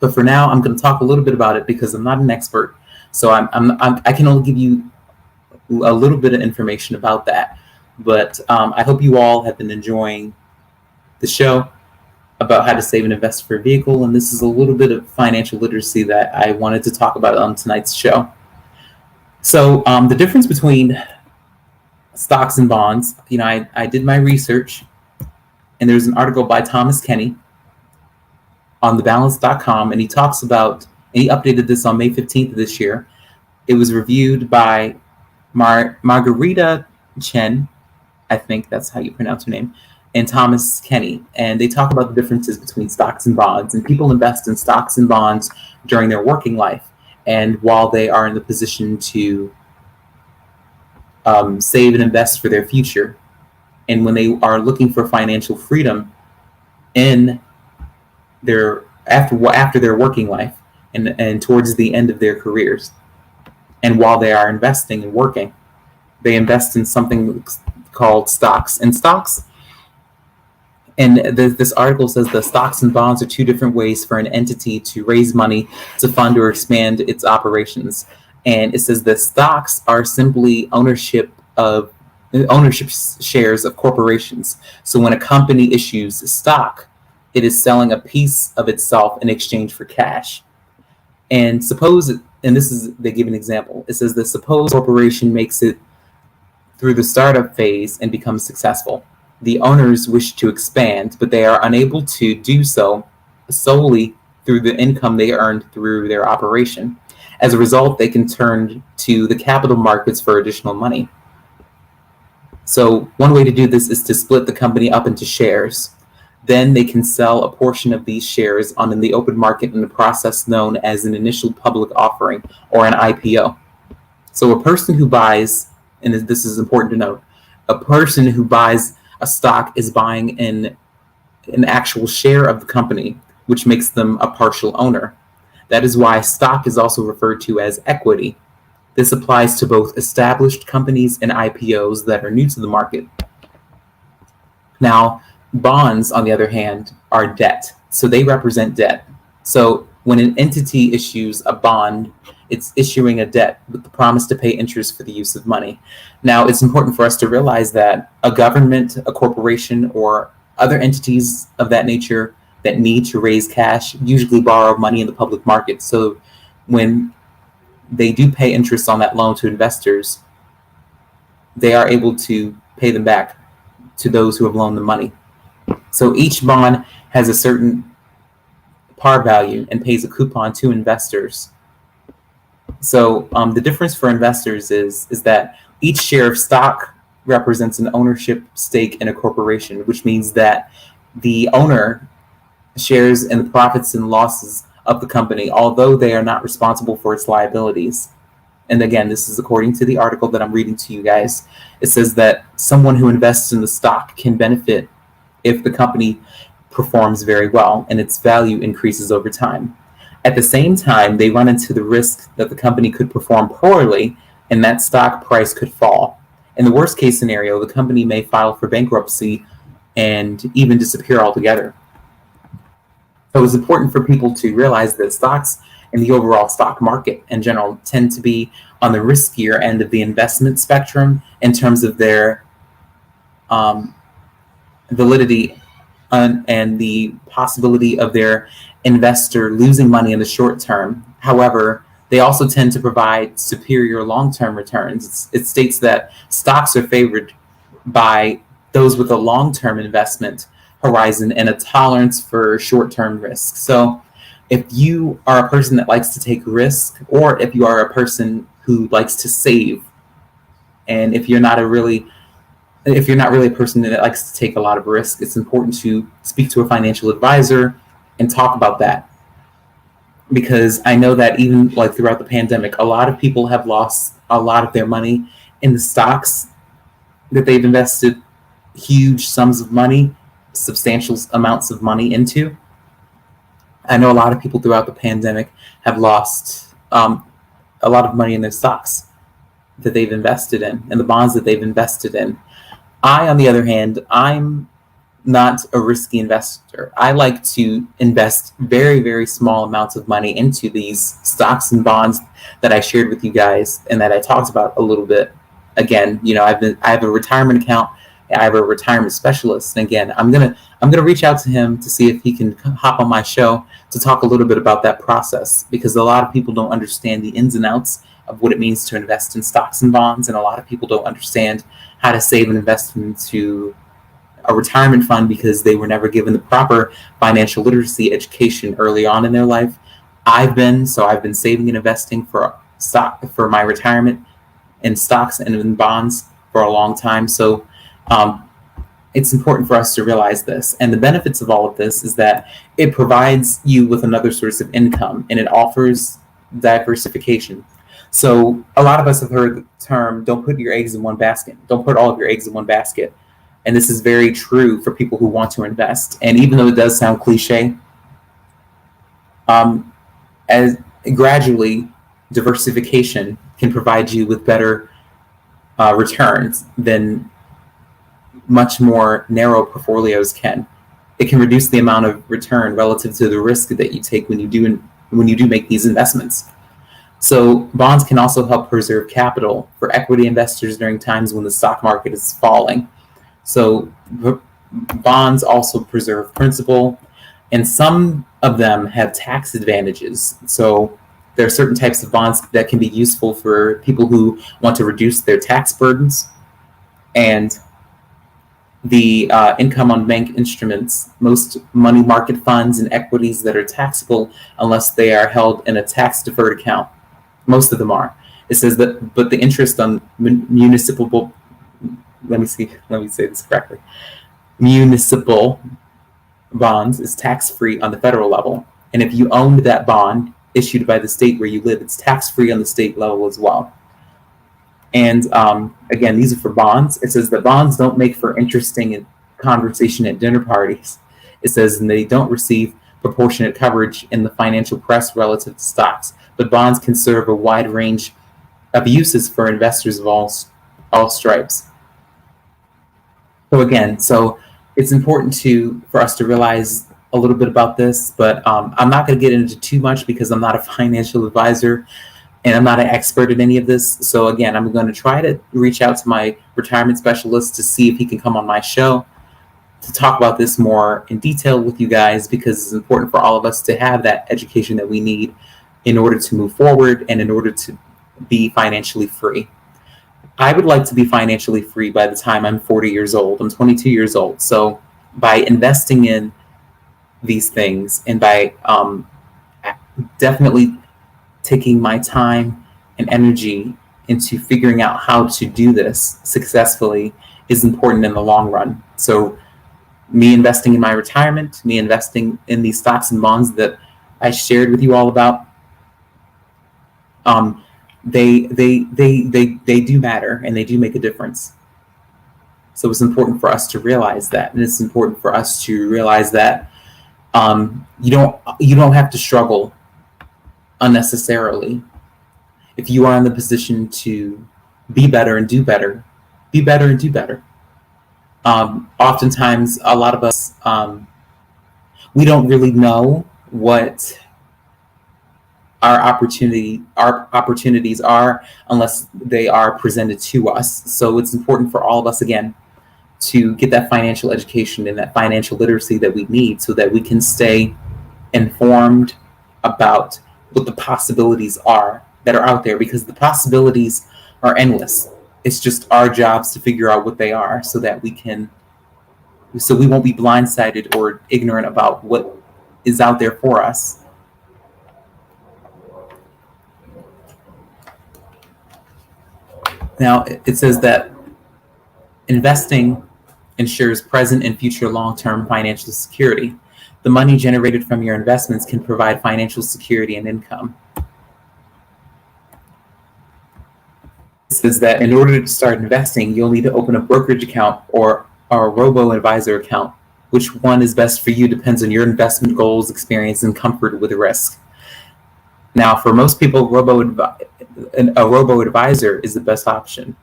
Speaker 1: But for now, I'm going to talk a little bit about it because I'm not an expert. So I can only give you a little bit of information about that. But I hope you all have been enjoying the show about how to save and invest for a vehicle. And this is a little bit of financial literacy that I wanted to talk about on tonight's show. So the difference between stocks and bonds, I did my research, and there's an article by Thomas Kenny on thebalance.com, and he talks about, and he updated this on May 15th of this year. It was reviewed by Margarita Chen, I think that's how you pronounce her name, and Thomas Kenny. And they talk about the differences between stocks and bonds, and people invest in stocks and bonds during their working life. And while they are in the position to save and invest for their future, and when they are looking for financial freedom in their after their working life and towards the end of their careers, and while they are investing and working, they invest in something called stocks. And stocks, and this article says the stocks and bonds are two different ways for an entity to raise money to fund or expand its operations. And it says that stocks are simply ownership shares of corporations. So when a company issues stock, it is selling a piece of itself in exchange for cash. And they give an example. It says that suppose a corporation makes it through the startup phase and becomes successful. The owners wish to expand, but they are unable to do so solely through the income they earned through their operation. As a result, they can turn to the capital markets for additional money. So one way to do this is to split the company up into shares. Then they can sell a portion of these shares on the open market in a process known as an initial public offering or an IPO. So a person who buys, and this is important to note, a person who buys a stock is buying an actual share of the company, which makes them a partial owner. That is why stock is also referred to as equity. This applies to both established companies and IPOs that are new to the market. Now, bonds, on the other hand, are debt. So they represent debt. So when an entity issues a bond, it's issuing a debt with the promise to pay interest for the use of money. Now, it's important for us to realize that a government, a corporation, or other entities of that nature that need to raise cash usually borrow money in the public market. So when they do pay interest on that loan to investors, they are able to pay them back to those who have loaned them money. So each bond has a certain par value and pays a coupon to investors. So the difference for investors is that each share of stock represents an ownership stake in a corporation, which means that the owner shares in the profits and losses of the company, although they are not responsible for its liabilities. And again, this is according to the article that I'm reading to you guys. It says that someone who invests in the stock can benefit if the company performs very well and its value increases over time. At the same time, they run into the risk that the company could perform poorly and that stock price could fall. In the worst case scenario, the company may file for bankruptcy and even disappear altogether. So it's important for people to realize that stocks and the overall stock market in general tend to be on the riskier end of the investment spectrum in terms of their validity and the possibility of their investor losing money in the short term. However, they also tend to provide superior long-term returns. It states that stocks are favored by those with a long-term investment horizon and a tolerance for short-term risk. So if you are a person that likes to take risk, or if you are a person who likes to save, and if you're not really a person that likes to take a lot of risk, it's important to speak to a financial advisor and talk about that. Because I know that even like throughout the pandemic, a lot of people have lost a lot of their money in the stocks that they've invested huge sums of money, substantial amounts of money into. I know a lot of people throughout the pandemic have lost a lot of money in their stocks that they've invested in and the bonds that they've invested in. I, on the other hand, I'm not a risky investor. I like to invest very, very small amounts of money into these stocks and bonds that I shared with you guys and that I talked about a little bit. Again, I have a retirement account. I have a retirement specialist. And again, I'm gonna reach out to him to see if he can hop on my show to talk a little bit about that process, because a lot of people don't understand the ins and outs of what it means to invest in stocks and bonds, and a lot of people don't understand how to save and invest into a retirement fund because they were never given the proper financial literacy education early on in their life. I've been saving and investing for my retirement in stocks and in bonds for a long time. So it's important for us to realize this. And the benefits of all of this is that it provides you with another source of income and it offers diversification. So a lot of us have heard the term, don't put your eggs in one basket. Don't put all of your eggs in one basket. And this is very true for people who want to invest. And even though it does sound cliche, as gradually diversification can provide you with better returns than much more narrow portfolios can. It can reduce the amount of return relative to the risk that you take when you do make these investments. So bonds can also help preserve capital for equity investors during times when the stock market is falling. So bonds also preserve principal, and some of them have tax advantages. So there are certain types of bonds that can be useful for people who want to reduce their tax burdens. And the income on bank instruments, most money market funds and equities that are taxable unless they are held in a tax deferred account. Most of them are. It says that, but the interest on municipal, let me say this correctly. Municipal bonds is tax-free on the federal level. And if you owned that bond issued by the state where you live, it's tax-free on the state level as well. And again, these are for bonds. It says that bonds don't make for interesting conversation at dinner parties. It says, and they don't receive proportionate coverage in the financial press relative to stocks. But bonds can serve a wide range of uses for investors of all stripes. So it's important for us to realize a little bit about this, but I'm not going to get into too much because I'm not a financial advisor and I'm not an expert at any of this. So again, I'm going to try to reach out to my retirement specialist to see if he can come on my show to talk about this more in detail with you guys, because it's important for all of us to have that education that we need in order to move forward and in order to be financially free. I would like to be financially free by the time I'm 40 years old. I'm 22 years old. So by investing in these things and by definitely taking my time and energy into figuring out how to do this successfully is important in the long run. So me investing in my retirement, me investing in these stocks and bonds that I shared with you all about, they do matter and they do make a difference. So it's important for us to realize that, and it's important for us to realize that you don't have to struggle unnecessarily. If you are in the position to be better and do better, be better and do better. Oftentimes, a lot of us, we don't really know what our opportunities are unless they are presented to us. So it's important for all of us, again, to get that financial education and that financial literacy that we need so that we can stay informed about what the possibilities are that are out there, because the possibilities are endless. It's just our jobs to figure out what they are so that we won't be blindsided or ignorant about what is out there for us. Now, it says that investing ensures present and future long-term financial security. The money generated from your investments can provide financial security and income. It says that in order to start investing, you'll need to open a brokerage account or a robo-advisor account. Which one is best for you depends on your investment goals, experience, and comfort with risk. Now, for most people, a robo-advisor is the best option.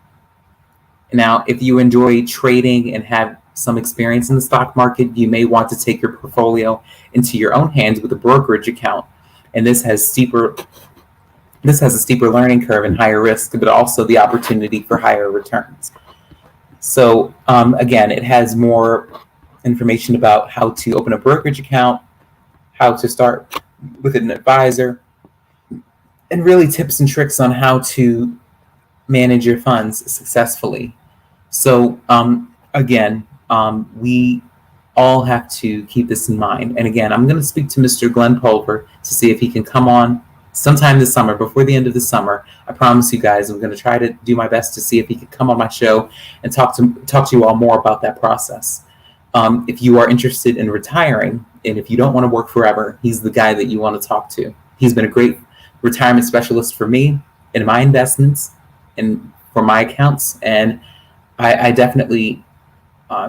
Speaker 1: Now, if you enjoy trading and have some experience in the stock market, you may want to take your portfolio into your own hands with a brokerage account. And this has a steeper learning curve and higher risk, but also the opportunity for higher returns. So again, it has more information about how to open a brokerage account, how to start with an advisor, and really tips and tricks on how to manage your funds successfully. So again, we all have to keep this in mind. And again, I'm going to speak to Mr. Glenn Pulver to see if he can come on sometime this summer, before the end of the summer. I promise you guys, I'm going to try to do my best to see if he can come on my show and talk to you all more about that process. If you are interested in retiring, and if you don't want to work forever, he's the guy that you want to talk to. He's been a great retirement specialist for me in my investments and for my accounts. And I definitely,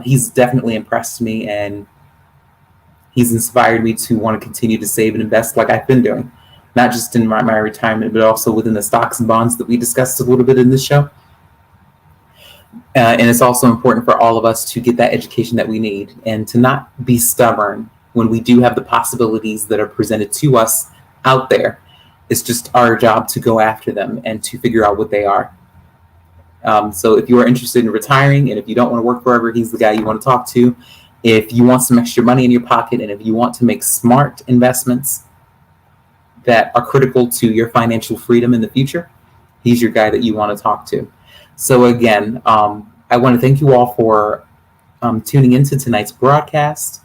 Speaker 1: he's definitely impressed me, and he's inspired me to want to continue to save and invest like I've been doing, not just in my retirement, but also within the stocks and bonds that we discussed a little bit in this show. And it's also important for all of us to get that education that we need and to not be stubborn when we do have the possibilities that are presented to us out there. It's just our job to go after them and to figure out what they are. So if you are interested in retiring, and if you don't want to work forever, he's the guy you want to talk to. If you want some extra money in your pocket, and if you want to make smart investments that are critical to your financial freedom in the future, he's your guy that you want to talk to. So again, I want to thank you all for tuning into tonight's broadcast.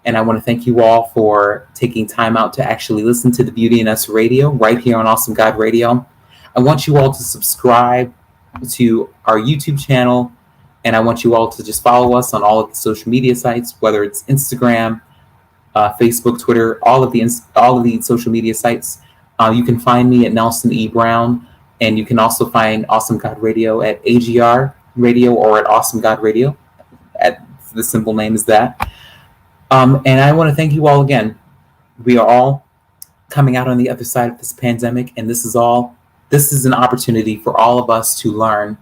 Speaker 1: And I want to thank you all for taking time out to actually listen to the Beauty in Us radio right here on Awesome God Radio. I want you all to subscribe to our YouTube channel, and I want you all to just follow us on all of the social media sites, whether it's Instagram, Facebook, Twitter, all of the social media sites. You can find me at Nelson E. Brown, and you can also find Awesome God Radio at AGR Radio or at Awesome God Radio. The simple name is that. And I want to thank you all again. We are all coming out on the other side of this pandemic, and this is an opportunity for all of us to learn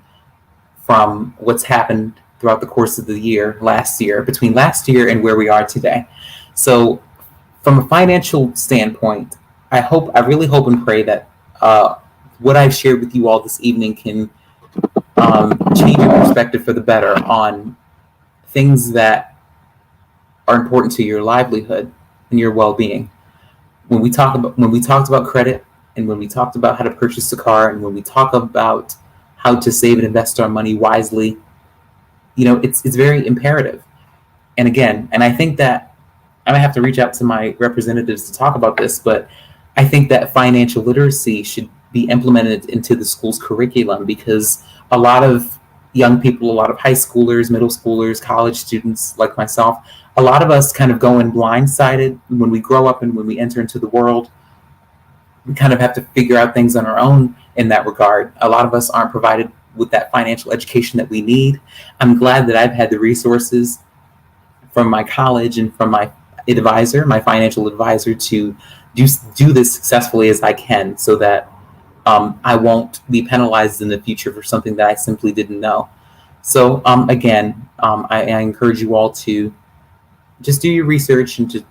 Speaker 1: from what's happened throughout the course of the year, between last year and where we are today. So from a financial standpoint, I really hope and pray that what I've shared with you all this evening can change your perspective for the better on things that are important to your livelihood and your well-being. When we talked about credit, and when we talked about how to purchase a car, and when we talk about how to save and invest our money wisely, it's very imperative. And again, and I think that I might have to reach out to my representatives to talk about this, but I think that financial literacy should be implemented into the school's curriculum, because a lot of young people, a lot of high schoolers, middle schoolers, college students like myself, a lot of us kind of go in blindsided when we grow up and when we enter into the world. We kind of have to figure out things on our own in that regard. A lot of us aren't provided with that financial education that we need. I'm glad that I've had the resources from my college and from my advisor, my financial advisor, to do this successfully as I can, so that I won't be penalized in the future for something that I simply didn't know. So again, I encourage you all to just do your research and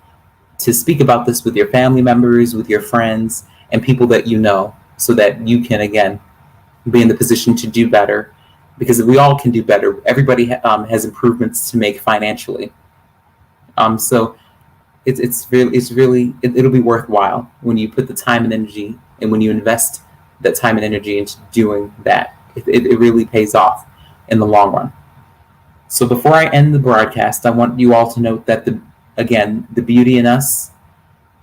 Speaker 1: to speak about this with your family members, with your friends, and people that you know, so that you can, again, be in the position to do better. Because we all can do better. Everybody has improvements to make financially. So it'll be worthwhile when you put the time and energy, and when you invest that time and energy into doing that. It really pays off in the long run. So before I end the broadcast, I want you all to note that the Beauty in Us,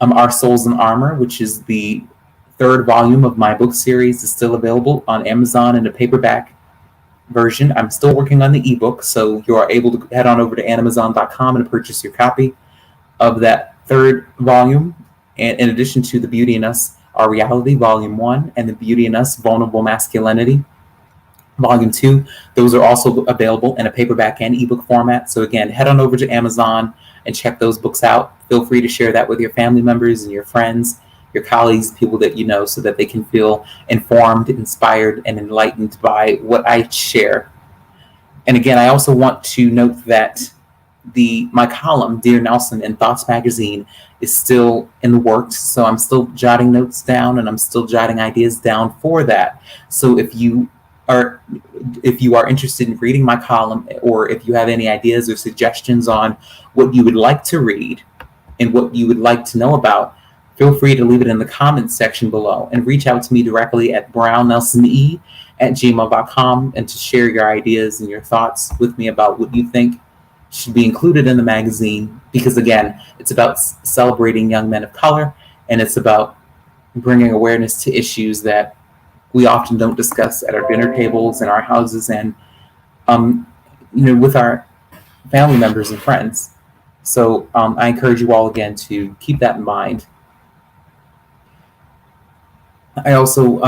Speaker 1: Our Souls in Armor, which is the third volume of my book series, is still available on Amazon in a paperback version. I'm still working on the ebook, so you are able to head on over to Amazon.com and purchase your copy of that third volume. And in addition to The Beauty in Us, Our Reality, Volume 1, and The Beauty in Us, Vulnerable Masculinity, Volume 2, those are also available in a paperback and ebook format. So again, head on over to Amazon and check those books out. Feel free to share that with your family members and your friends, your colleagues, people that you know, so that they can feel informed, inspired, and enlightened by what I share. And again, I also want to note that my column, Dear Nelson, in Thoughts Magazine is still in the works. So I'm still jotting notes down, and I'm still jotting ideas down for that. So if you are interested in reading my column, or if you have any ideas or suggestions on what you would like to read and what you would like to know about, feel free to leave it in the comments section below, and reach out to me directly at brownnelsone@gmail.com, and to share your ideas and your thoughts with me about what you think should be included in the magazine. Because again, it's about celebrating young men of color, and it's about bringing awareness to issues that we often don't discuss at our dinner tables in our houses, and with our family members and friends. So I encourage you all again to keep that in mind. I also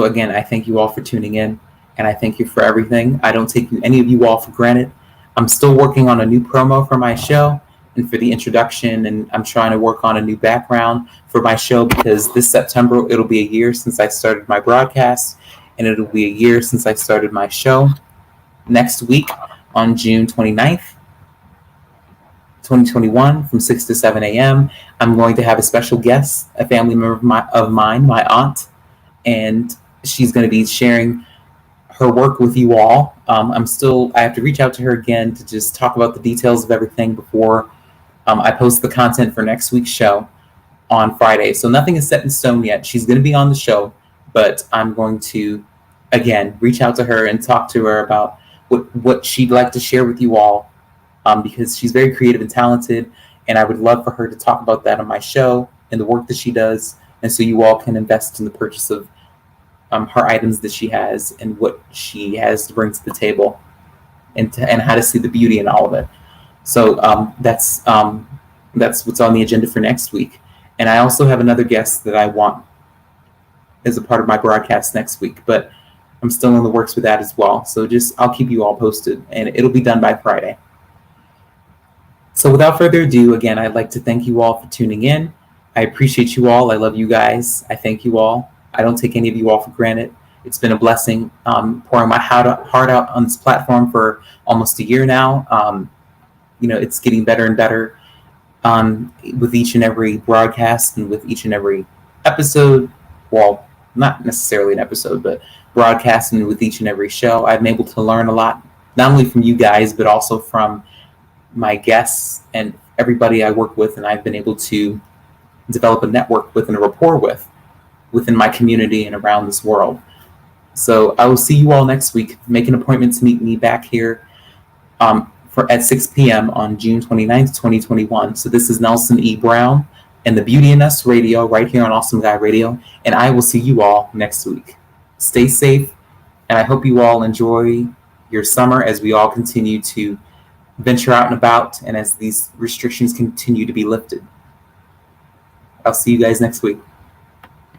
Speaker 1: again, I thank you all for tuning in, and I thank you for everything. I don't take any of you all for granted. I'm still working on a new promo for my show and for the introduction, and I'm trying to work on a new background for my show, because this September it'll be a year since I started my broadcast, and it'll be a year since I started my show. Next week on June 29th, 2021, from 6 to 7 a.m., I'm going to have a special guest, a family member of mine, my aunt, and she's going to be sharing her work with you all. I have to reach out to her again to just talk about the details of everything before I post the content for next week's show on Friday. So nothing is set in stone yet. She's going to be on the show, but I'm going to, again, reach out to her and talk to her about what she'd like to share with you all, because she's very creative and talented, and I would love for her to talk about that on my show and the work that she does, and so you all can invest in the purchase of her items that she has and what she has to bring to the table, and how to see the beauty in all of it. So that's what's on the agenda for next week. And I also have another guest that I want as a part of my broadcast next week, but I'm still in the works with that as well. So I'll keep you all posted, and it'll be done by Friday. So without further ado, again, I'd like to thank you all for tuning in. I appreciate you all. I love you guys. I thank you all. I don't take any of you all for granted. It's been a blessing pouring my heart out on this platform for almost a year now. It's getting better and better with each and every broadcast and with each and every episode. Well, not necessarily an episode, but broadcasting with each and every show. I've been able to learn a lot, not only from you guys, but also from my guests and everybody I work with, and I've been able to develop a network with and a rapport within my community and around this world. So I will see you all next week. Make an appointment to meet me back here at 6 p.m. on June 29th, 2021. So this is Nelson E. Brown and the Beauty in Us Radio right here on Awesome Guy Radio, and I will see you all next week. Stay safe, and I hope you all enjoy your summer as we all continue to venture out and about, and as these restrictions continue to be lifted. I'll see you guys next week.